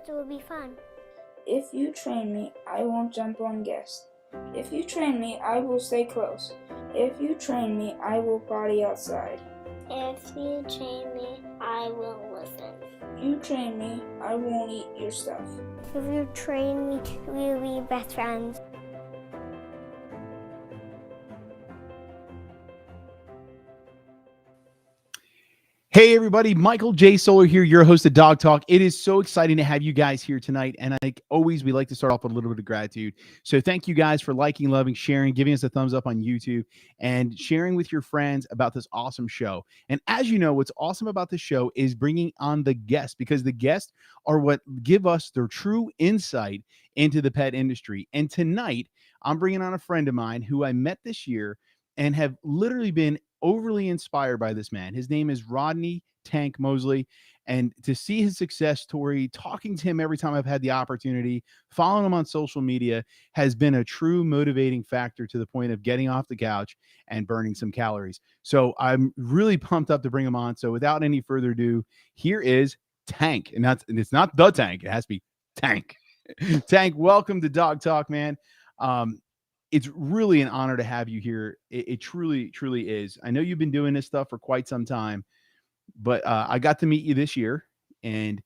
thought it would be fun. If you train me, I won't jump on guests. If you train me, I will stay close. If you train me, I will potty outside. If you train me, I will listen. If you train me, I won't eat your stuff. If you train me, we'll be best friends. Hey everybody, Michael J. Solar here, your host of Dog Talk. It is so exciting to have you guys here tonight. And like always, we like to start off with a little bit of gratitude. So thank you guys for liking, loving, sharing, giving us a thumbs up on YouTube, and sharing with your friends about this awesome show. And as you know, what's awesome about this show is bringing on the guests, because the guests are what give us their true insight into the pet industry. And tonight, I'm bringing on a friend of mine who I met this year and have literally been overly inspired by this man. His name is Rodney Tank Mosley. And to see his success story, talking to him every time I've had the opportunity, following him on social media has been a true motivating factor to the point of getting off the couch and burning some calories. So I'm really pumped up to bring him on. So without any further ado, here is Tank. And it's not the Tank. It has to be Tank. Tank, welcome to Dog Talk, man. It's really an honor to have you here. It truly, truly is. I know you've been doing this stuff for quite some time, but I got to meet you this year and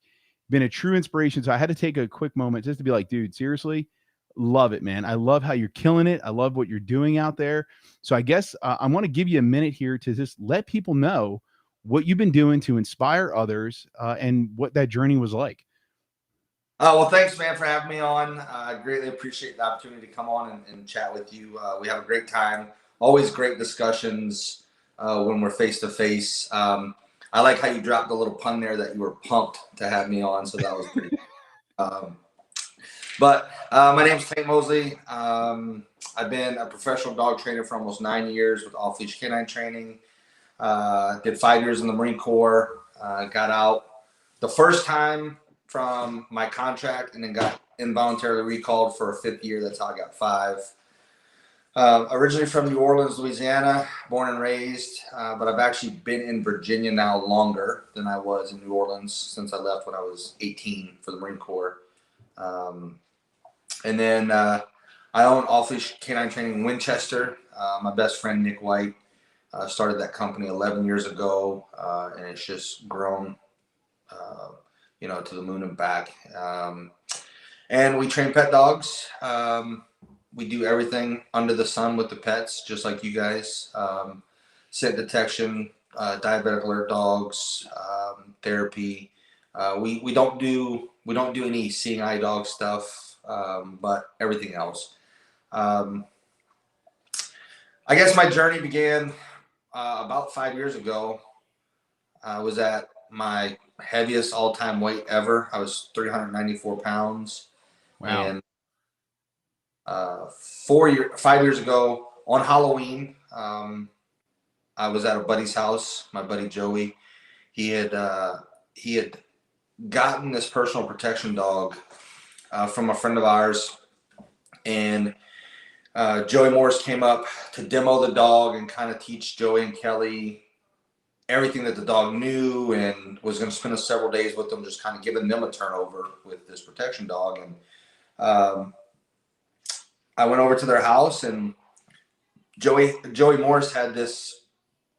been a true inspiration. So I had to take a quick moment just to be like, dude, seriously, love it, man. I love how you're killing it. I love what you're doing out there. So I guess I want to give you a minute here to just let people know what you've been doing to inspire others and what that journey was like. Well, thanks, man, for having me on. I greatly appreciate the opportunity to come on and chat with you. We have a great time. Always great discussions when we're face to face. I like how you dropped the little pun there that you were pumped to have me on, so that was pretty. But my name's Tank Mosley. I've been a professional dog trainer for almost 9 years with off-leash canine training. Did 5 years in the Marine Corps. Got out the first time from my contract and then got involuntarily recalled for a 5th year. That's how I got 5. Originally from New Orleans, Louisiana, born and raised, but I've actually been in Virginia now longer than I was in New Orleans since I left when I was 18 for the Marine Corps. And then I own off-leash canine training in Winchester. My best friend, Nick White, started that company 11 years ago, and it's just grown to the moon and back. And we train pet dogs. We do everything under the sun with the pets, just like you guys. Scent detection, diabetic alert dogs, therapy. We don't do any seeing eye dog stuff, but everything else. I guess my journey began about 5 years ago. I was at my heaviest all-time weight ever. I was 394 pounds. Wow. And 5 years ago on Halloween, I was at a buddy's house. My buddy Joey, he had gotten this personal protection dog from a friend of ours, and Joey Morris came up to demo the dog and kind of teach Joey and Kelly everything that the dog knew, and was going to spend several days with them, just kind of giving them a turnover with this protection dog. And I went over to their house, and Joey Morris had this,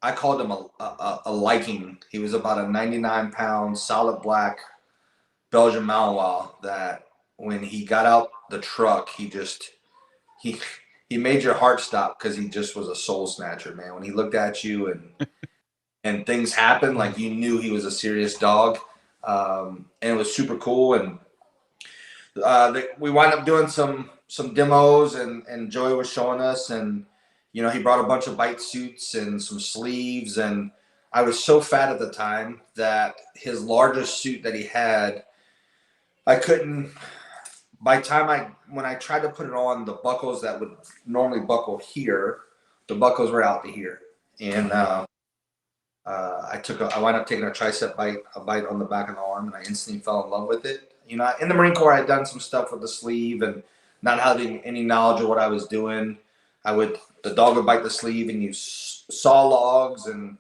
I called him a liking. He was about a 99-pound solid black Belgian Malinois that when he got out the truck, he made your heart stop, because he just was a soul snatcher, man. When he looked at you and things happened, like, you knew he was a serious dog. And it was super cool. And we wound up doing some demos, and Joey was showing us, and he brought a bunch of bite suits and some sleeves, and I was so fat at the time that his largest suit that he had, I couldn't. By the time when I tried to put it on, the buckles that would normally buckle here, the buckles were out to here, and I wound up taking a tricep bite on the back of the arm, and I instantly fell in love with it. In the Marine Corps, I had done some stuff with the sleeve, and not having any knowledge of what I was doing, the dog would bite the sleeve, and you saw logs, and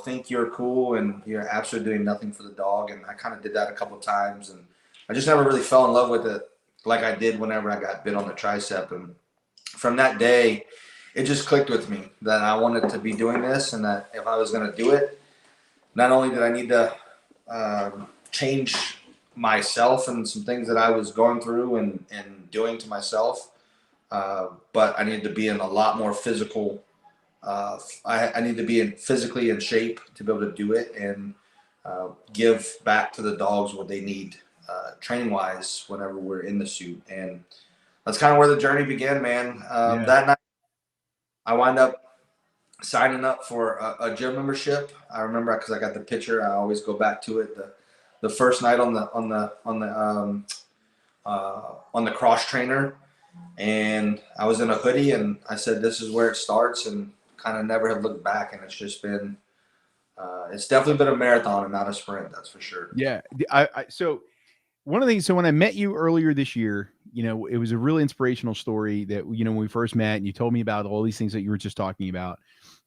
think you're cool, and you're absolutely doing nothing for the dog. And I kind of did that a couple of times, and I just never really fell in love with it like I did whenever I got bit on the tricep. And from that day, it just clicked with me that I wanted to be doing this, and that if I was going to do it, not only did I need to change myself and some things that I was going through and doing to myself, but I needed to be in a lot more physical. I need to be physically in shape to be able to do it and give back to the dogs what they need training wise whenever we're in the suit. And that's kind of where the journey began, man. That night I wound up signing up for a gym membership. I remember because I got the picture. I always go back to it. The first night on the cross trainer, and I was in a hoodie, and I said, "This is where it starts," and kind of never have looked back. And it's just been, it's definitely been a marathon and not a sprint. That's for sure. Yeah. So one of the things, so when I met you earlier this year, you know, it was a really inspirational story that, you know, when we first met and you told me about all these things that you were just talking about.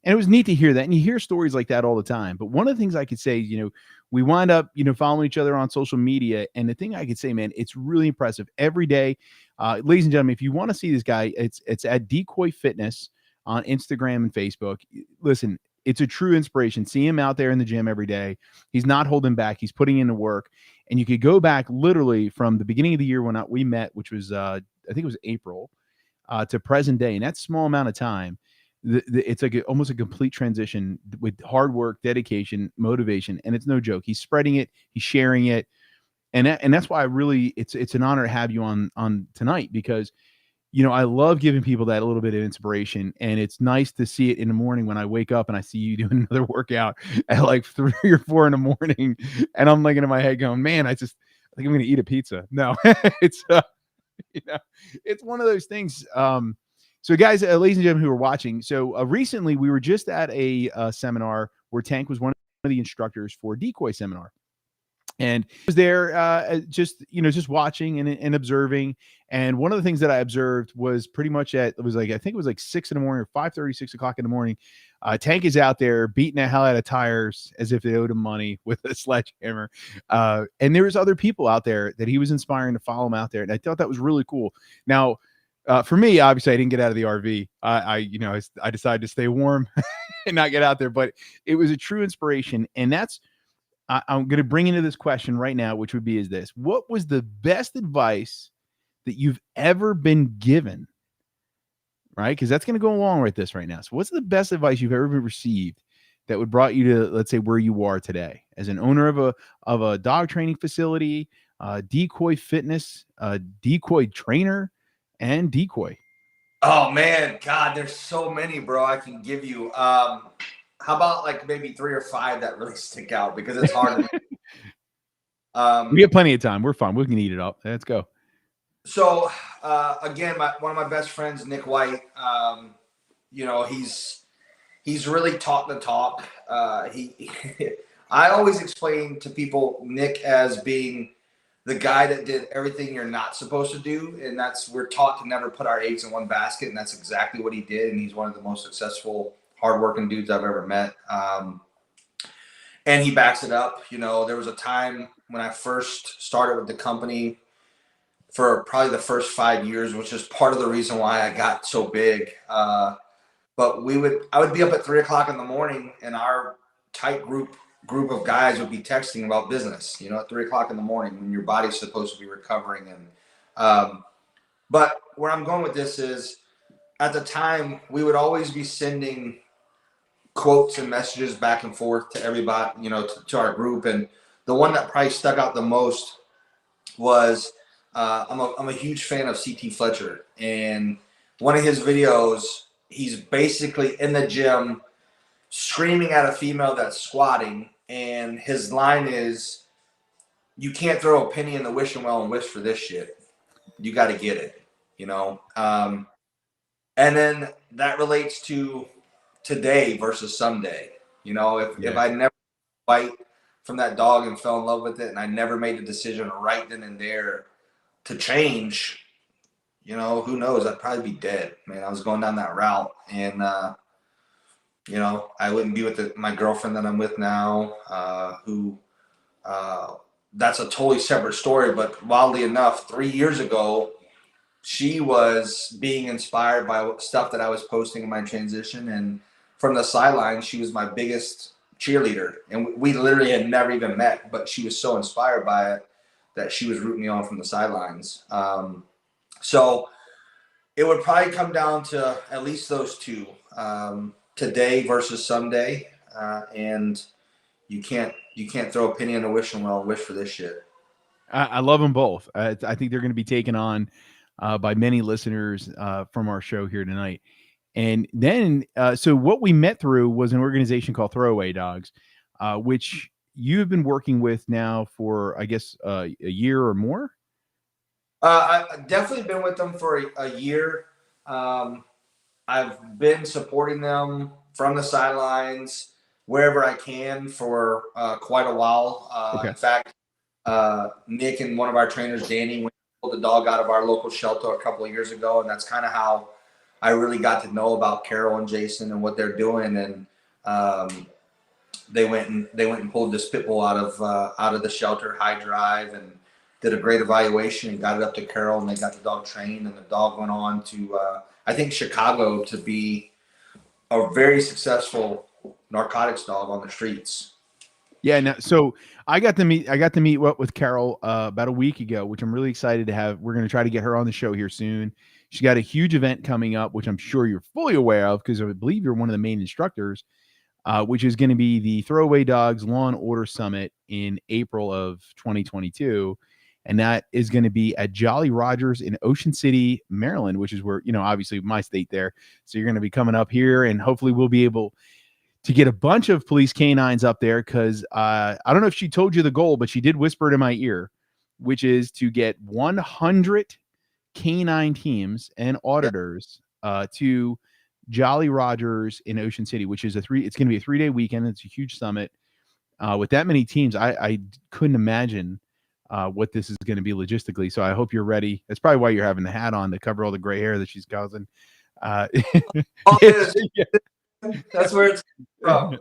And it was neat to hear that. And you hear stories like that all the time. But one of the things I could say, you know, we wind up, you know, following each other on social media. And the thing I could say, man, it's really impressive every day. Ladies and gentlemen, if you want to see this guy, it's at Decoy Fitness on Instagram and Facebook. Listen, it's a true inspiration. See him out there in the gym every day. He's not holding back. He's putting in the work. And you could go back literally from the beginning of the year when we met, which was, I think it was April, to present day. And that small amount of time, it's like almost a complete transition with hard work, dedication, motivation. And it's no joke. He's spreading it. He's sharing it. And that's why it's an honor to have you on tonight, because, you know, I love giving people that a little bit of inspiration, and it's nice to see it in the morning when I wake up and I see you doing another workout at like 3 or 4 in the morning. And I'm like in my head going, man, I think I'm going to eat a pizza. No, it's, you know, it's one of those things. So guys, ladies and gentlemen who are watching. So recently we were just at a seminar where Tank was one of the instructors for Decoy seminar. And I was there just, you know, just watching and observing. And one of the things that I observed was pretty much I think it was like 6 in the morning or 5:30, 6 o'clock in the morning. Tank is out there beating the hell out of tires as if they owed him money with a sledgehammer. And there was other people out there that he was inspiring to follow him out there. And I thought that was really cool. Now, for me, obviously I didn't get out of the RV. I decided to stay warm and not get out there, but it was a true inspiration. And I'm going to bring into this question right now, which would be, what was the best advice that you've ever been given? Right? Because that's going to go along with this right now. So what's the best advice you've ever received that would brought you to, let's say, where you are today as an owner of a dog training facility, Decoy Fitness, Decoy trainer, and Decoy? Oh man, God, there's so many, bro, I can give you. How about like maybe 3 or 5 that really stick out, because it's hard to we have plenty of time. We're fine. We can eat it up. Let's go. So again, one of my best friends, Nick White, you know, he's really taught the talk. I always explain to people Nick as being the guy that did everything you're not supposed to do, and we're taught to never put our eggs in one basket, and that's exactly what he did. And he's one of the most successful, hardworking dudes I've ever met. And he backs it up. You know, there was a time when I first started with the company for probably the first 5 years, which is part of the reason why I got so big. But I would be up at 3 o'clock in the morning, and our tight group of guys would be texting about business, you know, at 3 o'clock in the morning when your body's supposed to be recovering. And but where I'm going with this is, at the time, we would always be sending quotes and messages back and forth to everybody, you know, to our group. And the one that probably stuck out the most was, I'm a huge fan of CT Fletcher, and one of his videos, he's basically in the gym screaming at a female that's squatting, and his line is, "You can't throw a penny in the wishing well and wish for this shit. You got to get it," you know. And then that relates to today versus someday. You know, if I never fight from that dog and fell in love with it, and I never made a decision right then and there to change, you know, who knows? I'd probably be dead, man. I was going down that route, and you know, I wouldn't be with my girlfriend that I'm with now, who that's a totally separate story. But wildly enough, 3 years ago, she was being inspired by stuff that I was posting in my transition, and from the sidelines, she was my biggest cheerleader. And we literally had never even met, but she was so inspired by it that she was rooting me on from the sidelines. So it would probably come down to at least those two, today versus someday. And you can't throw a penny in a wishing well and wish for this shit. I love them both. I think they're going to be taken on by many listeners from our show here tonight. And then, so what we met through was an organization called Throwaway Dogs, which you have been working with now for, I guess, a year or more. I've definitely been with them for a year. I've been supporting them from the sidelines wherever I can for quite a while. Okay. In fact, Nick and one of our trainers, Danny, went and pulled the dog out of our local shelter a couple of years ago, and that's kind of how I really got to know about Carol and Jason and what they're doing. And they went and pulled this pit bull out of the shelter, high drive, and did a great evaluation and got it up to Carol, and they got the dog trained, and the dog went on to I think Chicago to be a very successful narcotics dog on the streets. Yeah. Now, so I got to meet with Carol about a week ago, which I'm really excited to have. We're going to try to get her on the show here soon. She got a huge event coming up, which I'm sure you're fully aware of because I believe you're one of the main instructors, which is going to be the Throwaway Dogs Law and Order Summit in April of 2022. And that is going to be at Jolly Rogers in Ocean City, Maryland, which is where, obviously my state there. So you're going to be coming up here, and hopefully we'll be able to get a bunch of police canines up there because I don't know if she told you the goal, but she did whisper it in my ear, which is to get 100 canine teams and auditors to Jolly Rogers in Ocean City, which is it's going to be a 3-day weekend. It's a huge summit. With that many teams, I couldn't imagine what this is going to be logistically. So I hope you're ready. That's probably why you're having the hat on to cover all the gray hair that she's causing. That's where it's from.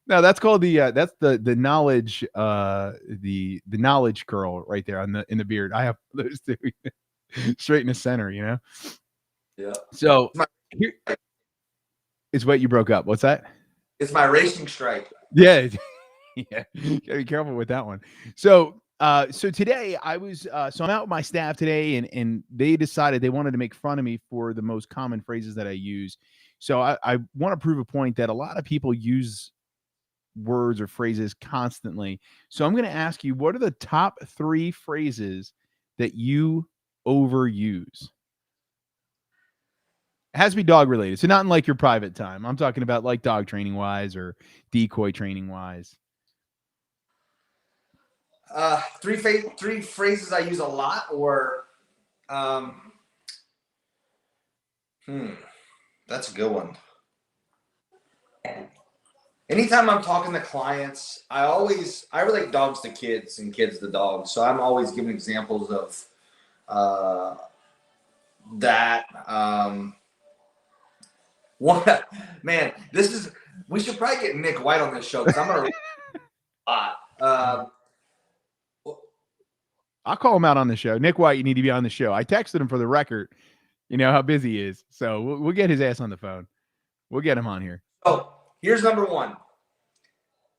No, that's called that's the knowledge the knowledge curl right there in the beard. I have those two straight in the center, Yeah. So here is what you broke up. What's that? It's my racing stripe. Yeah. Yeah. You gotta be careful with that one. So today I was so I'm out with my staff today, and they decided they wanted to make fun of me for the most common phrases that I use. So I want to prove a point that a lot of people use words or phrases constantly. So I'm going to ask you, what are the top 3 phrases that you overuse? It has to be dog related. So not in like your private time. I'm talking about like dog training wise or decoy training wise. 3 phrases I use a lot, or that's a good one. Anytime I'm talking to clients, I relate dogs to kids and kids to dogs. So I'm always giving examples of that. One, man, we should probably get Nick White on this show because I'm gonna a lot. I'll call him out on the show. Nick White, you need to be on the show. I texted him for the record. You know how busy he is. So we'll get his ass on the phone. We'll get him on here. Oh, here's number 1.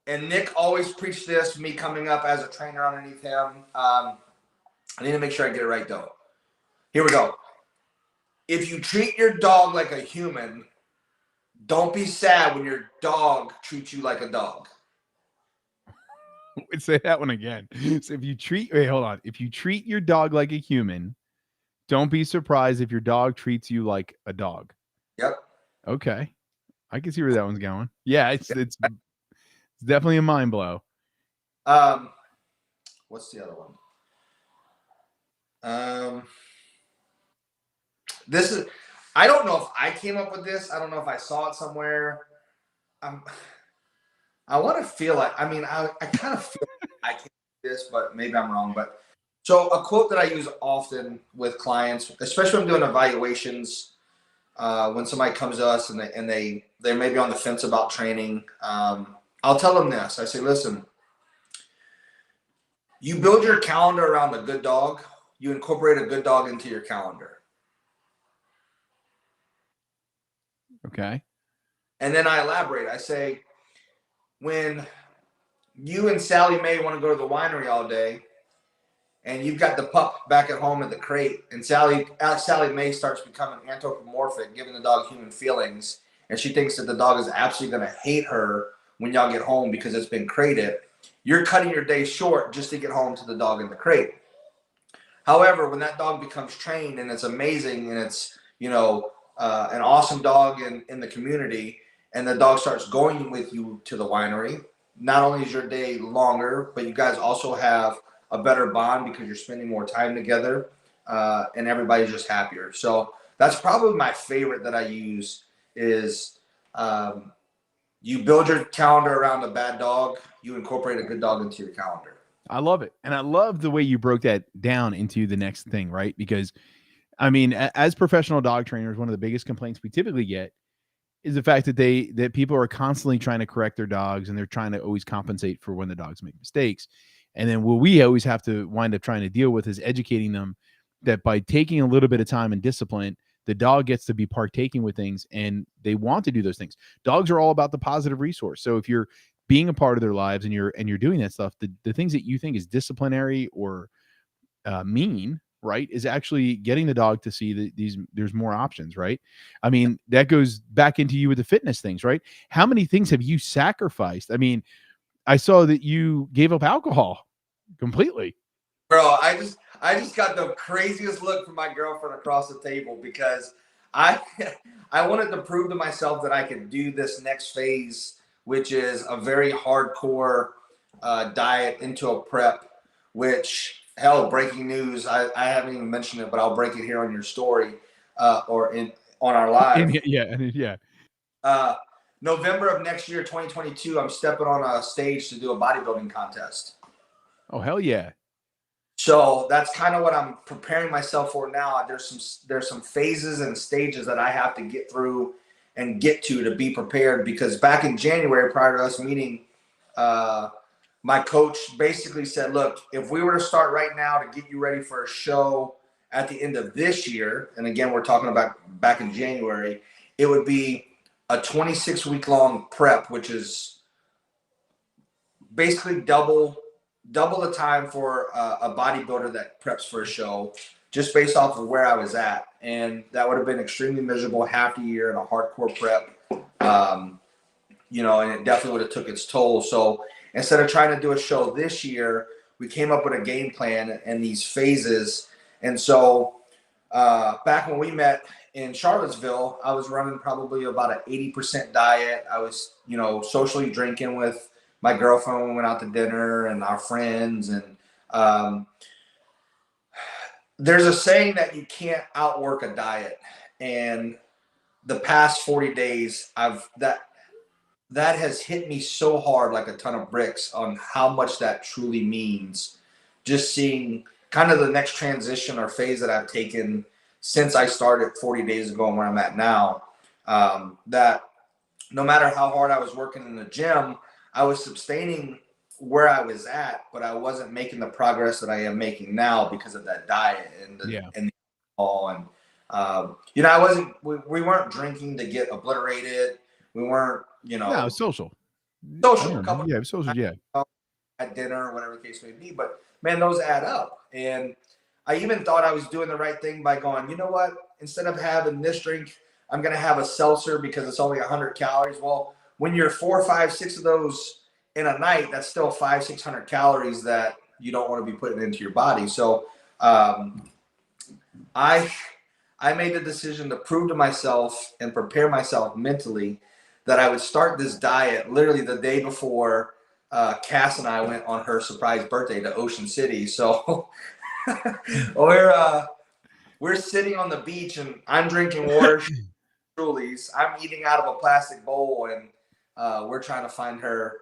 And Nick always preached this, me coming up as a trainer underneath him. I need to make sure I get it right, though. Here we go. If you treat your dog like a human, don't be sad when your dog treats you like a dog. Say that one again. So if you treat your dog like a human, don't be surprised if your dog treats you like a dog. Yep. Okay. I can see where that one's going. Yeah, it's definitely a mind blow. What's the other one? This is, I don't know if I came up with this. I don't know if I saw it somewhere. I want to feel like, I kind of feel like I can do this, but maybe I'm wrong. But so a quote that I use often with clients, especially when I'm doing evaluations, when somebody comes to us and they may be on the fence about training, I'll tell them this. I say, listen, You build your calendar around a good dog. You incorporate a good dog into your calendar. Okay. And then I elaborate. I say, when you and Sally Mae want to go to the winery all day, and you've got the pup back at home in the crate, and Sally Mae starts becoming anthropomorphic, giving the dog human feelings, and she thinks that the dog is absolutely going to hate her when y'all get home because it's been crated. You're cutting your day short just to get home to the dog in the crate. However, when that dog becomes trained and it's amazing and it's, an awesome dog in the community, and the dog starts going with you to the winery, not only is your day longer, but you guys also have a better bond because you're spending more time together, and everybody's just happier. So that's probably my favorite that I use is you build your calendar around a bad dog, you incorporate a good dog into your calendar. I love it. And I love the way you broke that down into the next thing, right? Because, I mean, as professional dog trainers, one of the biggest complaints we typically get is the fact that people are constantly trying to correct their dogs, and they're trying to always compensate for when the dogs make mistakes. And then what we always have to wind up trying to deal with is educating them that by taking a little bit of time and discipline, the dog gets to be partaking with things, and they want to do those things. Dogs are all about the positive resource. So if you're being a part of their lives and you're doing that stuff, the things that you think is disciplinary or mean, right, is actually getting the dog to see that there's more options, right? I mean, that goes back into you with the fitness things, right? How many things have you sacrificed? I mean, I saw that you gave up alcohol completely. Bro, I just got the craziest look from my girlfriend across the table because I I wanted to prove to myself that I could do this next phase, which is a very hardcore diet into a prep, which, hell, breaking news, I haven't even mentioned it, but I'll break it here on your story, or on our live. Yeah. November of next year, 2022, I'm stepping on a stage to do a bodybuilding contest. Oh, hell yeah. So that's kind of what I'm preparing myself for now. There's some phases and stages that I have to get through and get to be prepared, because back in January, prior to us meeting, my coach basically said, look, if we were to start right now to get you ready for a show at the end of this year, and again, we're talking about back in January, it would be a 26-week long prep, which is basically double the time for a bodybuilder that preps for a show, just based off of where I was at. And that would have been extremely miserable, half a year in a hardcore prep, and it definitely would have took its toll. So instead of trying to do a show this year, we came up with a game plan and these phases. And so back when we met in Charlottesville, I was running probably about an 80% diet. I was, socially drinking with my girlfriend when we went out to dinner and our friends. And there's a saying that you can't outwork a diet. And the past 40 days, that has hit me so hard, like a ton of bricks, on how much that truly means. Just seeing kind of the next transition or phase that I've taken since I started 40 days ago and where I'm at now, that no matter how hard I was working in the gym, I was sustaining where I was at, but I wasn't making the progress that I am making now because of that diet and the alcohol. And we weren't drinking to get obliterated. We weren't, No, social. Social, couple social, yeah. At dinner or whatever the case may be. But man, those add up. And I even thought I was doing the right thing by going, you know what? Instead of having this drink, I'm going to have a seltzer because it's only 100 calories. Well, when you're 4, 5, 6 of those in a night, that's still 500-600 calories that you don't want to be putting into your body. So I made the decision to prove to myself and prepare myself mentally that I would start this diet literally the day before Cass and I went on her surprise birthday to Ocean City. So we're sitting on the beach and I'm drinking water, Trulies. I'm eating out of a plastic bowl, and we're trying to find her,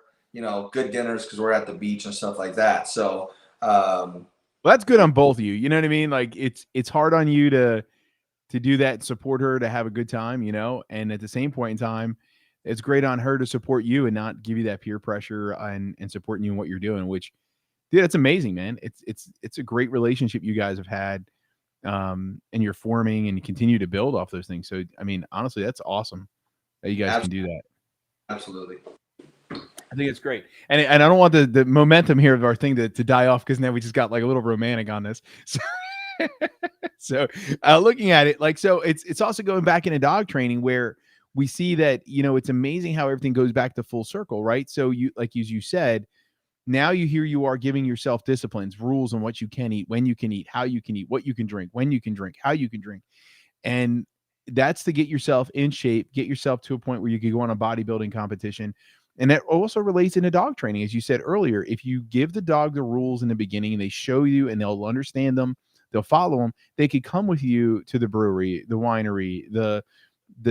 good dinners because we're at the beach and stuff like that. So well, that's good on both of you. You know what I mean? Like it's hard on you to do that and support her to have a good time, and at the same point in time, it's great on her to support you and not give you that peer pressure and supporting you in what you're doing, which Dude, that's amazing, man. It's a great relationship you guys have had, and you're forming and you continue to build off those things. So, I mean, honestly, that's awesome that you guys can do that. Absolutely. I think it's great. And I don't want the momentum here of our thing to die off, because now we just got like a little romantic on this. So, so looking at it, like, so it's also going back into dog training, where we see that, you know, it's amazing how everything goes back to full circle, right? So you, like, as you said, now you are giving yourself disciplines, rules on what you can eat, when you can eat, how you can eat, what you can drink, when you can drink, how you can drink. And that's to get yourself in shape, get yourself to a point where you can go on a bodybuilding competition. And that also relates into dog training. As you said earlier, if you give the dog the rules in the beginning and they show you and they'll understand them, they'll follow them, they could come with you to the brewery, the winery, the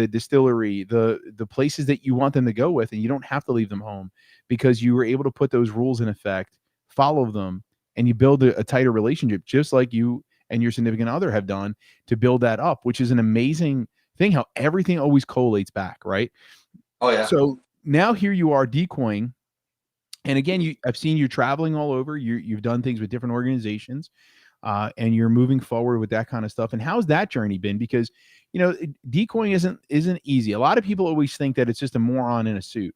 distillery, the places that you want them to go with, and you don't have to leave them home, because you were able to put those rules in effect, follow them, and you build a tighter relationship, just like you and your significant other have done to build that up, which is an amazing thing, how everything always collates back, right? Oh yeah. So now here you are decoying. And again, I've seen you traveling all over. You've done things with different organizations, and you're moving forward with that kind of stuff. And how's that journey been? Because, you know, decoying isn't easy. A lot of people always think that it's just a moron in a suit,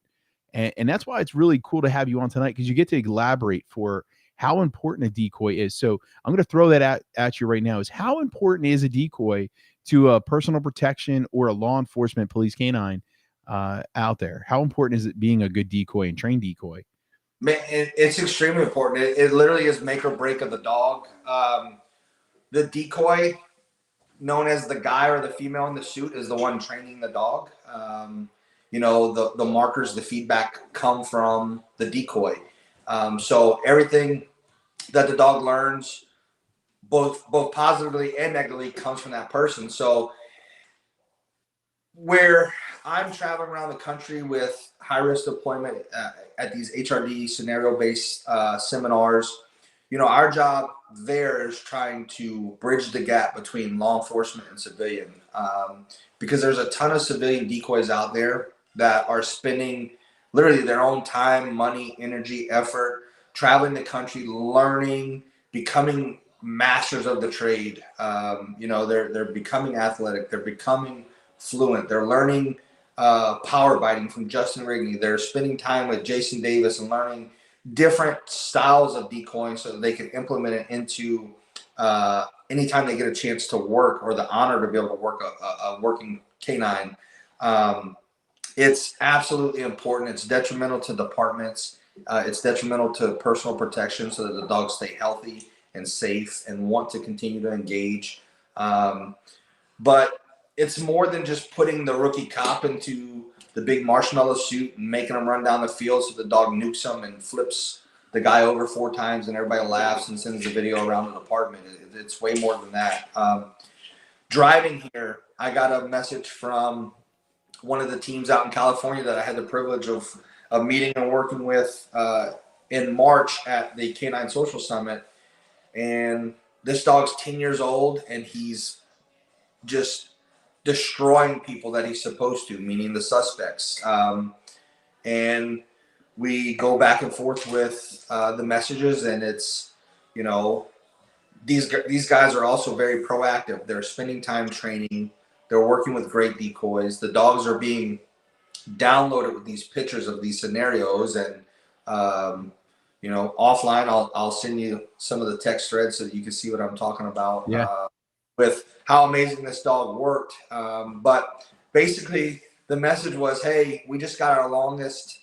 and that's why it's really cool to have you on tonight, because you get to elaborate for how important a decoy is. So I'm going to throw that at you right now: is how important is a decoy to a personal protection or a law enforcement police canine out there? How important is it being a good decoy and trained decoy? Man, it's extremely important. It literally is make or break of the dog. The decoy, known as the guy or the female in the suit, is the one training the dog. You know, the markers, the feedback come from the decoy. So everything that the dog learns, both positively and negatively, comes from that person. So where I'm traveling around the country with high risk deployment at these HRD scenario based seminars, you know, our job there is trying to bridge the gap between law enforcement and civilian, because there's a ton of civilian decoys out there that are spending literally their own time, money, energy, effort, traveling the country, learning, becoming masters of the trade. You know, they're becoming athletic, they're becoming fluent, they're learning power biting from Justin Rigney, they're spending time with Jason Davis and learning different styles of decoying so that they can implement it into anytime they get a chance to work, or the honor to be able to work a working canine. It's absolutely important. It's detrimental to departments. It's detrimental to personal protection, so that the dogs stay healthy and safe and want to continue to engage. But it's more than just putting the rookie cop into the big marshmallow suit and making them run down the field so the dog nukes them and flips the guy over 4 times and everybody laughs and sends the video around the department. It's way more than that. Driving here, I got a message from one of the teams out in California that I had the privilege of meeting and working with in March at the Canine Social Summit. And this dog's 10 years old, and he's just destroying people that he's supposed to, meaning the suspects. And we go back and forth with the messages, and it's, you know, these guys are also very proactive. They're spending time training. They're working with great decoys. The dogs are being downloaded with these pictures of these scenarios, and you know, offline, I'll send you some of the text threads so that you can see what I'm talking about. Yeah. With how amazing this dog worked. But basically, the message was, hey, we just got our longest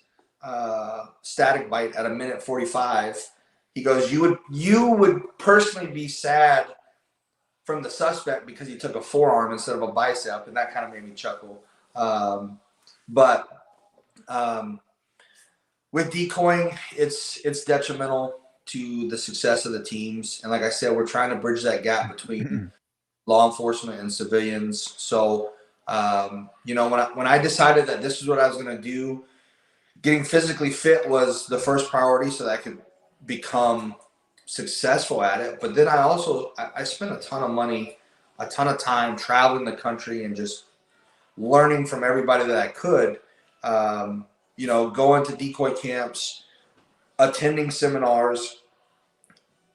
static bite at 1:45. He goes, you would personally be sad from the suspect because he took a forearm instead of a bicep, and that kind of made me chuckle. But with decoying, it's detrimental to the success of the teams. And like I said, we're trying to bridge that gap between law enforcement and civilians. So, you know, when I decided that this is what I was going to do, getting physically fit was the first priority so that I could become successful at it. But then I spent a ton of money, a ton of time traveling the country and just learning from everybody that I could, you know, going to decoy camps, attending seminars,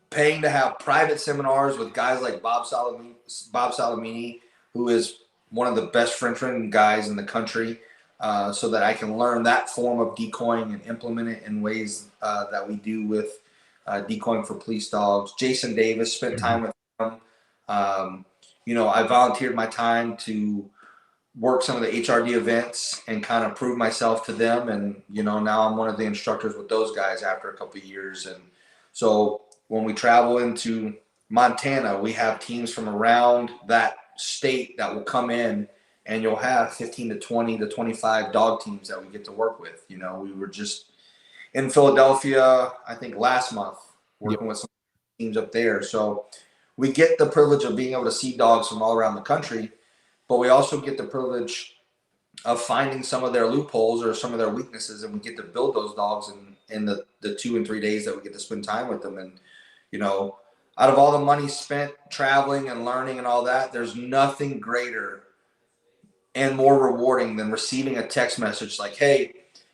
paying to have private seminars with guys like Bob Salamini, who is one of the best Frenchman guys in the country, so that I can learn that form of decoying and implement it in ways that we do with decoying for police dogs. Jason Davis, spent time with him. I volunteered my time to work some of the HRD events and kind of prove myself to them. And, now I'm one of the instructors with those guys after a couple of years. And so when we travel into Montana, we have teams from around that state that will come in, and you'll have 15 to 20 to 25 dog teams that we get to work with. We were just in Philadelphia, I think last month, working with some teams up there. So we get the privilege of being able to see dogs from all around the country, but we also get the privilege of finding some of their loopholes or some of their weaknesses, and we get to build those dogs in the 2 and 3 days that we get to spend time with them. And, out of all the money spent traveling and learning and all that, there's nothing greater and more rewarding than receiving a text message like, hey,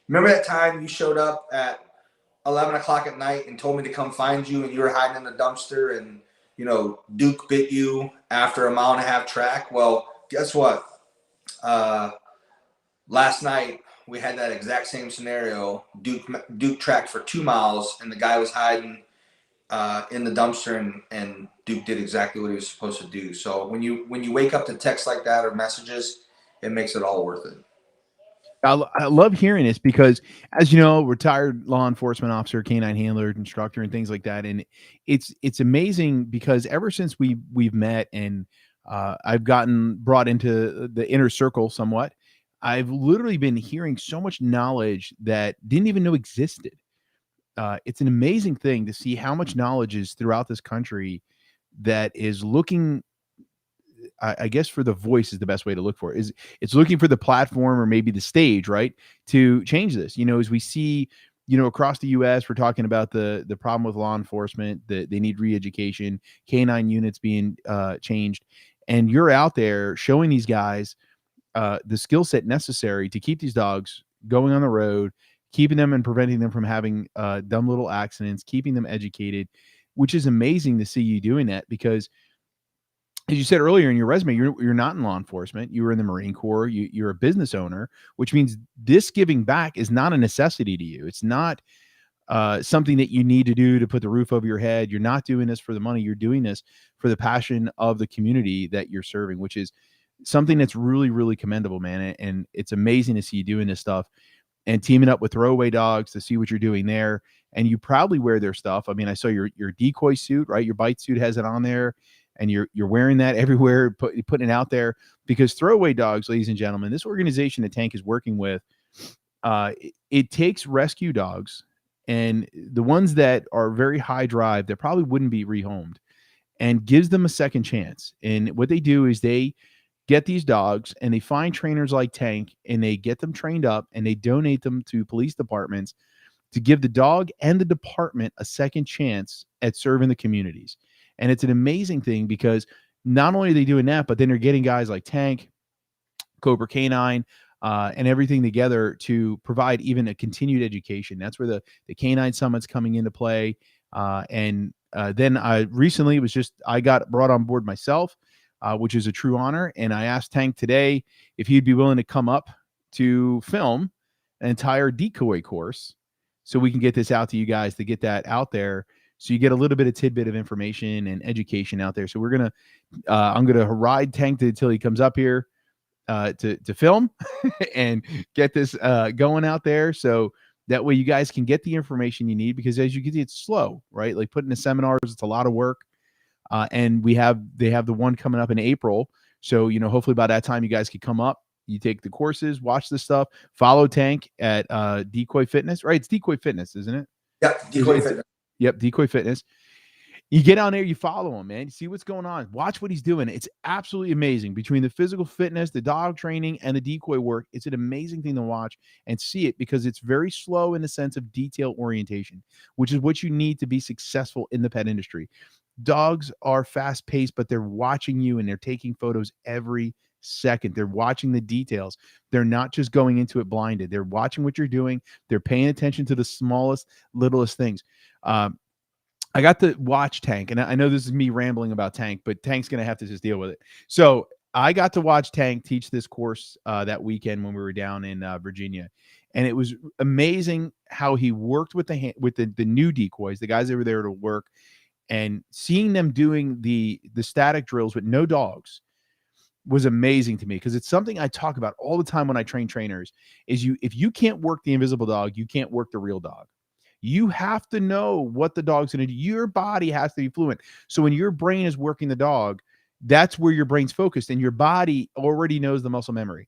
remember that time you showed up at 11 o'clock at night and told me to come find you, and you were hiding in the dumpster, and, Duke bit you after a 1.5 mile track? Well, guess what? Last night we had that exact same scenario. Duke tracked for 2 miles, and the guy was hiding in the dumpster, and Duke did exactly what he was supposed to do. So when you wake up to text like that or messages, it makes it all worth it. I love hearing this because, as you know, retired law enforcement officer, canine handler, instructor, and things like that. And it's amazing because ever since we've met, and I've gotten brought into the inner circle somewhat, I've literally been hearing so much knowledge that didn't even know existed. It's an amazing thing to see how much knowledge is throughout this country that is looking, I guess, for the voice is the best way to look for it. It's looking for the platform or maybe the stage, right, to change this. As we see, across the U.S., we're talking about the problem with law enforcement, that they need re-education, canine units being changed, and you're out there showing these guys the skill set necessary to keep these dogs going on the road, keeping them and preventing them from having dumb little accidents, keeping them educated, which is amazing to see you doing that because, as you said earlier in your resume, you're not in law enforcement. You were in the Marine Corps. You're a business owner, which means this giving back is not a necessity to you. It's not something that you need to do to put the roof over your head. You're not doing this for the money. You're doing this for the passion of the community that you're serving, which is something that's really, really commendable, man. And it's amazing to see you doing this stuff and teaming up with Throwaway Dogs to see what you're doing there. And you proudly wear their stuff. I mean, I saw your decoy suit, right? Your bite suit has it on there, and you're wearing that everywhere, putting it out there, because Throwaway Dogs, ladies and gentlemen, this organization that Tank is working with, it takes rescue dogs and the ones that are very high drive that probably wouldn't be rehomed, and gives them a second chance. And what they do is they get these dogs and they find trainers like Tank, and they get them trained up, and they donate them to police departments to give the dog and the department a second chance at serving the communities. And it's an amazing thing because not only are they doing that, but then they're getting guys like Tank, Cobra Canine, and everything together to provide even a continued education. That's where the Canine Summit's coming into play. Then I recently I got brought on board myself, which is a true honor. And I asked Tank today if he'd be willing to come up to film an entire decoy course so we can get this out to you guys, to get that out there, so you get a little bit of tidbit of information and education out there. So I'm gonna ride Tank until he comes up here to film and get this going out there, so that way you guys can get the information you need. Because as you can see, it's slow, right? Like putting the seminars, it's a lot of work. And they have the one coming up in April. So, hopefully by that time you guys could come up, you take the courses, watch this stuff, follow Tank at Decoy Fitness, right? It's Decoy Fitness, isn't it? Yep, Decoy Fitness. Yep, Decoy Fitness. You get on there, you follow him, man. You see what's going on. Watch what he's doing. It's absolutely amazing. Between the physical fitness, the dog training, and the decoy work, it's an amazing thing to watch and see it, because it's very slow in the sense of detail orientation, which is what you need to be successful in the pet industry. Dogs are fast paced, but they're watching you and they're taking photos every second. They're watching the details. They're not just going into it blinded. They're watching what you're doing. They're paying attention to the smallest, littlest things. I got to watch Tank, and I know this is me rambling about Tank, but Tank's going to have to just deal with it. So I got to watch Tank teach this course that weekend when we were down in Virginia, and it was amazing how he worked with the new decoys, the guys that were there to work, and seeing them doing the static drills with no dogs was amazing to me, because it's something I talk about all the time when I train trainers. Is if you can't work the invisible dog, you can't work the real dog. You have to know what the dog's going to do. Your body has to be fluent. So when your brain is working the dog, that's where your brain's focused, and your body already knows the muscle memory.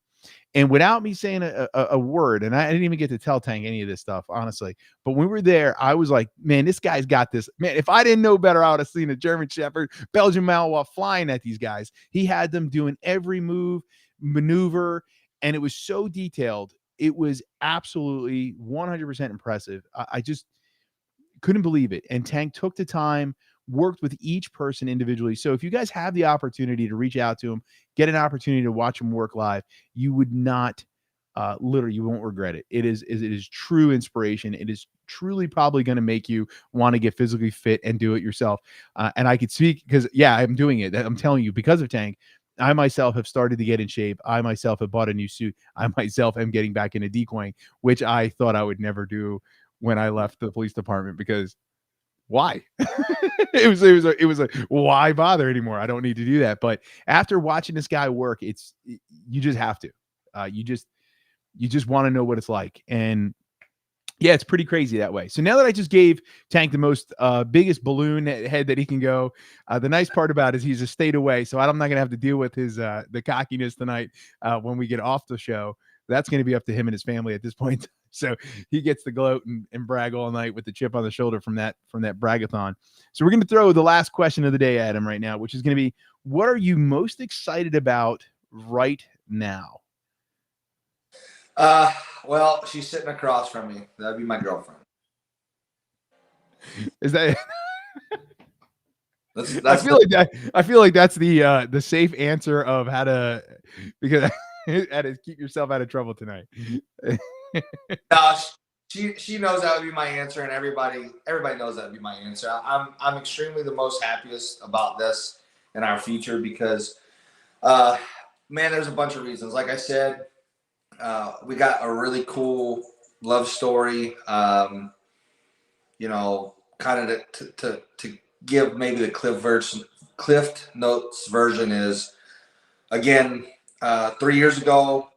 And without me saying a word, and I didn't even get to tell Tank any of this stuff, honestly. But when we were there, I was like, man, this guy's got this. Man, if I didn't know better, I would have seen a German Shepherd, Belgian Malinois flying at these guys. He had them doing every move, maneuver, and it was so detailed. It was absolutely 100% impressive. I just couldn't believe it. And Tank took the time, worked with each person individually. So if you guys have the opportunity to reach out to him, get an opportunity to watch him work live, you would not literally, you won't regret it. It is true inspiration. It is truly probably going to make you want to get physically fit and do it yourself. And I could speak because, yeah, I'm doing it. I'm telling you, because of Tank, I myself have started to get in shape. I myself have bought a new suit. I myself am getting back into decoying, which I thought I would never do when I left the police department, because why? it was a why bother anymore? I don't need to do that. But after watching this guy work, you just have to. You just want to know what it's like. And yeah, it's pretty crazy that way. So now that I just gave Tank the most biggest balloon head that he can go, the nice part about it is he's a state away, so I'm not gonna have to deal with his the cockiness tonight when we get off the show. That's going to be up to him and his family at this point. So he gets to gloat and brag all night with the chip on the shoulder from that bragathon. So we're going to throw the last question of the day at him right now, which is going to be, what are you most excited about right now? Well, she's sitting across from me. That'd be my girlfriend. Is that? That's I feel like that's the safe answer of how to, because how to keep yourself out of trouble tonight. She knows that would be my answer, and everybody knows that would be my answer. I'm extremely the most happiest about this in our future because, man, there's a bunch of reasons. Like I said, we got a really cool love story. You know, kind of to give maybe the Cliff Notes version is, again, 3 years ago.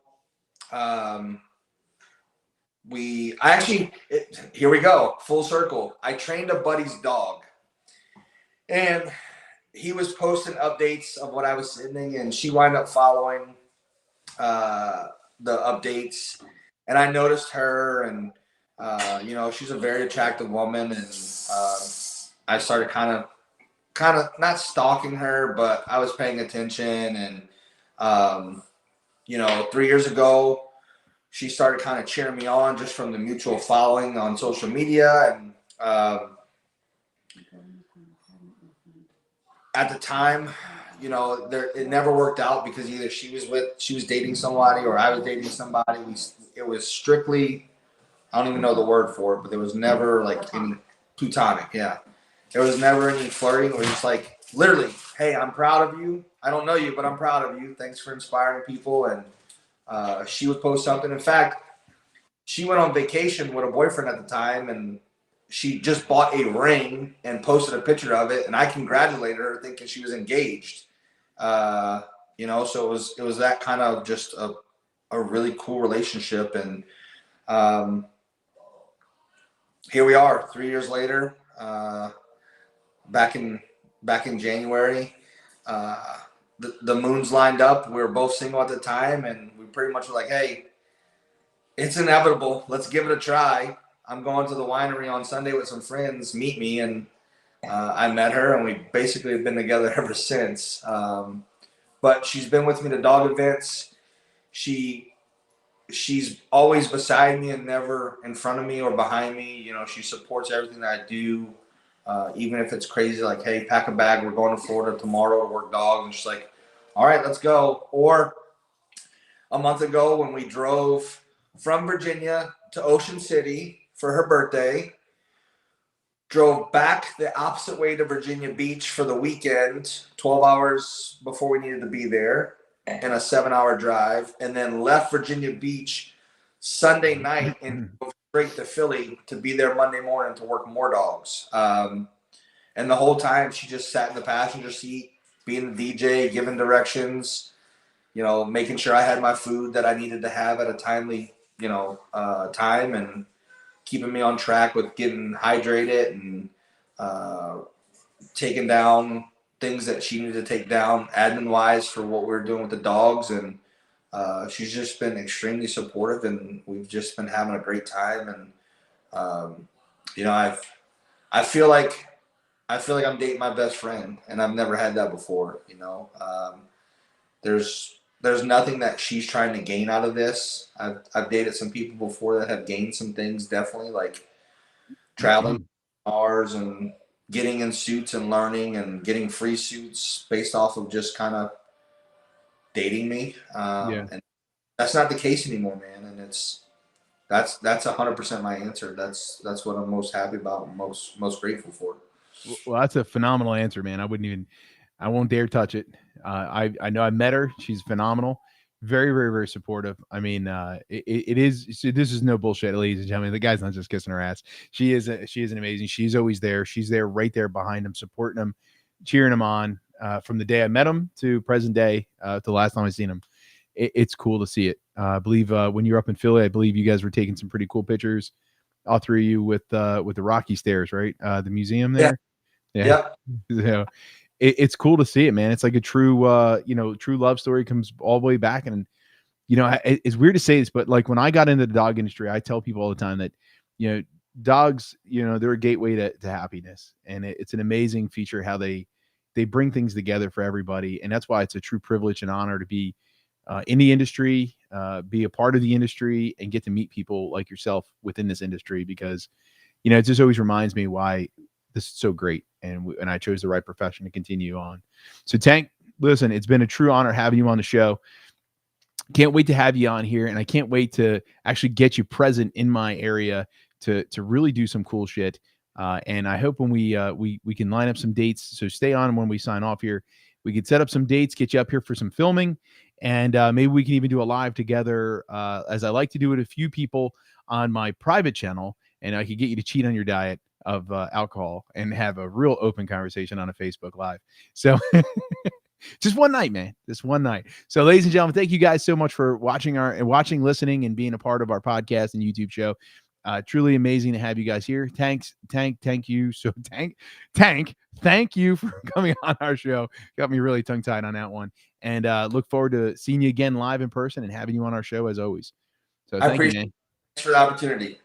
Here we go, full circle. I trained a buddy's dog, and he was posting updates of what I was sending, and she wound up following the updates, and I noticed her, and you know, she's a very attractive woman, and I started kind of not stalking her, but I was paying attention, and you know, 3 years ago, she started kind of cheering me on just from the mutual following on social media. And at the time, you know, it never worked out because either she was dating somebody or I was dating somebody. It was strictly, I don't even know the word for it, but there was never like any platonic. Yeah. There was never any flirting. It was just like, literally, hey, I'm proud of you. I don't know you, but I'm proud of you. Thanks for inspiring people. And she would post something. In fact, she went on vacation with a boyfriend at the time, and she just bought a ring and posted a picture of it. And I congratulated her, thinking she was engaged. You know, so it was that kind of just a really cool relationship. And here we are, 3 years later, back in January. The moons lined up. We were both single at the time, and we pretty much were like, hey, it's inevitable. Let's give it a try. I'm going to the winery on Sunday with some friends. Meet me. And I met her, and we basically have been together ever since. But she's been with me to dog events. She's always beside me and never in front of me or behind me. You know, she supports everything that I do. Even if it's crazy, like, hey, pack a bag, we're going to Florida tomorrow to work dogs. And she's like, all right, let's go. Or a month ago when we drove from Virginia to Ocean City for her birthday, drove back the opposite way to Virginia Beach for the weekend, 12 hours before we needed to be there, and a 7-hour drive, and then left Virginia Beach Sunday night and drove straight to Philly to be there Monday morning to work more dogs. And the whole time she just sat in the passenger seat, being the DJ, giving directions, making sure I had my food that I needed to have at a timely, time, and keeping me on track with getting hydrated and taking down things that she needed to take down admin wise for what we were doing with the dogs. And she's just been extremely supportive, and we've just been having a great time. And I feel like I'm dating my best friend, and I've never had that before. There's nothing that she's trying to gain out of this. I've dated some people before that have gained some things, definitely, like traveling cars and getting in suits and learning and getting free suits based off of just kind of dating me. And that's not the case anymore, man. And that's 100% my answer. That's what I'm most happy about and most grateful for. Well, that's a phenomenal answer, man. I won't dare touch it. I know I met her. She's phenomenal. Very, very, very supportive. I mean, it is. So this is no bullshit, ladies and gentlemen. The guy's not just kissing her ass. She is an amazing. She's always there. She's there, right there behind him, supporting him, cheering him on. From the day I met him to present day, to the last time I seen him. It's cool to see it. I believe when you were up in Philly, I believe you guys were taking some pretty cool pictures, all three of you with the Rocky Stairs, right? The museum there. Yeah. So it's cool to see it, man. It's like a true, true love story comes all the way back. And, it's weird to say this, but like when I got into the dog industry, I tell people all the time that, dogs, they're a gateway to happiness. And it's an amazing feature how they bring things together for everybody. And that's why it's a true privilege and honor to be in the industry, be a part of the industry, and get to meet people like yourself within this industry, because, it just always reminds me why this is so great. And I chose the right profession to continue on. So Tank, listen, it's been a true honor having you on the show. Can't wait to have you on here. And I can't wait to actually get you present in my area to really do some cool shit. And I hope when we can line up some dates. So stay on when we sign off here. We could set up some dates, get you up here for some filming, and maybe we can even do a live together, as I like to do with a few people on my private channel, and I could get you to cheat on your diet of alcohol and have a real open conversation on a Facebook Live. So just one night, man, just one night. So ladies and gentlemen, thank you guys so much for watching, listening, and being a part of our podcast and YouTube show. Truly amazing to have you guys here. Tank you. So Tank, thank you for coming on our show. Got me really tongue tied on that one. And look forward to seeing you again live in person and having you on our show as always. So thank you, man. Thanks for the opportunity.